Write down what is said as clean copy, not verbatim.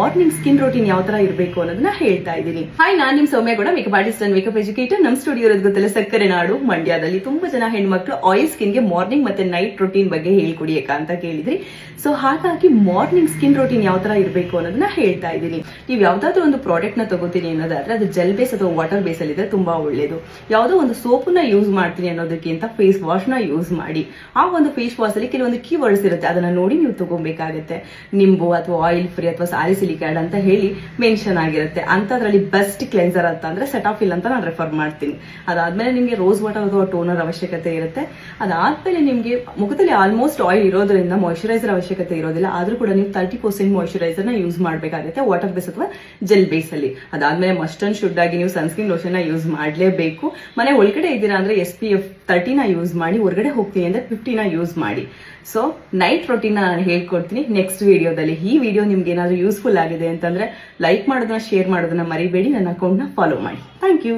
Morning skin routine ಯಾವ ತರ ಇರಬೇಕು ಅನ್ನೋದನ್ನ ಹೇಳ್ತಾ ಇದ್ದೀನಿ. ಹಾಯ್, ನಾನು ನಿಮ್ ಸೌಮ್ಯ ಕೂಡ makeup artist and makeup educator. ನಮ್ ಸ್ಟುಡಿಯೋ ಇರೋದು ಗೊತ್ತಲ್ಲ, ಸಕ್ಕರೆ ನಾಡು ಮಂಡ್ಯದಲ್ಲಿ. ತುಂಬಾ ಜನ ಹೆಣ್ಮಕ್ಳು ಆಯಿಲ್ ಸ್ಕಿನ್ಗೆ ಮಾರ್ನಿಂಗ್ ಮತ್ತೆ ನೈಟ್ ರೋಟೀನ್ ಬಗ್ಗೆ ಹೇಳ್ಕೊಡಿ ಅಂತ ಕೇಳಿದ್ರಿ. ಸೊ ಹಾಗಾಗಿ ಮಾರ್ನಿಂಗ್ ಸ್ಕಿನ್ ರೋಟೀನ್ ಯಾವ ತರ ಇರಬೇಕು ಅನ್ನೋದನ್ನ ಹೇಳ್ತಾ ಇದ್ದೀನಿ. ನೀವು ಯಾವ್ದಾದ್ರು ಒಂದು ಪ್ರಾಡಕ್ಟ್ ನ ತಗೋತೀನಿ ಅನ್ನೋದಾದ್ರೆ ಅದು ಜೆಲ್ ಬೇಸ್ ಅಥವಾ ವಾಟರ್ ಬೇಸ್ ಅಲ್ಲಿ ಇದ್ರೆ ತುಂಬಾ ಒಳ್ಳೇದು. ಯಾವುದೋ ಒಂದು ಸೋಪನ್ನ ಯೂಸ್ ಮಾಡ್ತೀನಿ ಅನ್ನೋದಕ್ಕಿಂತ ಫೇಸ್ ವಾಶ್ ನ ಯೂಸ್ ಮಾಡಿ. ಆ ಒಂದು ಫೇಸ್ ವಾಶ್ ಅಲ್ಲಿ ಕೆಲವೊಂದು ಕೀವರ್ಡ್ಸ್ ಇರುತ್ತೆ, ಅದನ್ನ ನೋಡಿ ನೀವು ತಗೋಬೇಕಾಗುತ್ತೆ. ನಿಂಬು ಅಥವಾ ಆಯಿಲ್ ಫ್ರೀ ಅಥವಾ ಸ್ಯಾಲಿಸಿಲಿಕ್ಯಾಡ್ ಅಂತ ಹೇಳಿ ಮೆನ್ಷನ್ ಆಗಿರುತ್ತೆ. ಅಂತದ್ರಲ್ಲಿ ಬೆಸ್ಟ್ ಕ್ಲೆನ್ಸರ್ ಅಂತ ಅಂದ್ರೆ ಸೆಟಾಫಿಲ್ ಅಂತ ನಾನು ರೆಫರ್ ಮಾಡ್ತೀನಿ. ಅದಾದ್ಮೇಲೆ ನಿಮಗೆ ರೋಸ್ ವಾಟರ್ ಅಥವಾ ಟೋನರ್ ಅವಶ್ಯಕತೆ ಇರುತ್ತೆ. ಅದಾದ್ಮೇಲೆ ನಿಮಗೆ ಮುಖದಲ್ಲಿ ಆಲ್ಮೋಸ್ಟ್ ಆಯಿಲ್ ಇರೋದ್ರಿಂದ ಮಾಯಿಶ್ಚರೈಸರ್ ಅವಶ್ಯಕತೆ ಇರೋದಿಲ್ಲ. ಆದ್ರೂ ಕೂಡ ನೀವು 30% ಮಾಯಿಶ್ಚರೈಸರ್ ನ ಯೂಸ್ ಮಾಡಬೇಕಾಗುತ್ತೆ ವಾಟರ್ ಬೇಸ್ ಅಥವಾ ಜೆಲ್ ಬೇಸ್ ಅಲ್ಲಿ. ಅದಾದ್ಮೇಲೆ ಮಸ್ಟ್ ಅಂಡ್ ಶುಡ್ ಆಗಿ ನೀವು ಸನ್ಸ್ಕ್ರೀನ್ ಲೋಷನ್ ನ ಯೂಸ್ ಮಾಡಲೇಬೇಕು. ಮನೆ ಒಳಗಡೆ ಇದ್ದೀರಾ ಅಂದ್ರೆ SPF 30 ನ ಯೂಸ್ ಮಾಡಿ, ಹೊರಗಡೆ ಹೋಗ್ತೀನಿ ಅಂದ್ರೆ 50 ನ ಯೂಸ್ ಮಾಡಿ. ಸೊ ನೈಟ್ ರೊಟೀನ್ ನಾನು ಹೇಳ್ಕೊಡ್ತೀನಿ ನೆಕ್ಸ್ಟ್ ವಿಡಿಯೋದಲ್ಲಿ. ಈ ವಿಡಿಯೋ ನಿಮ್ಗೆ ಏನಾದ್ರು ಯೂಸ್ಫುಲ್ ಆಗಿದೆ ಅಂತಂದ್ರೆ ಲೈಕ್ ಮಾಡೋದನ್ನ, ಶೇರ್ ಮಾಡೋದನ್ನ ಮರಿಬೇಡಿ. ನನ್ನ ಅಕೌಂಟ್ ನ ಫಾಲೋ ಮಾಡಿ. Thank you.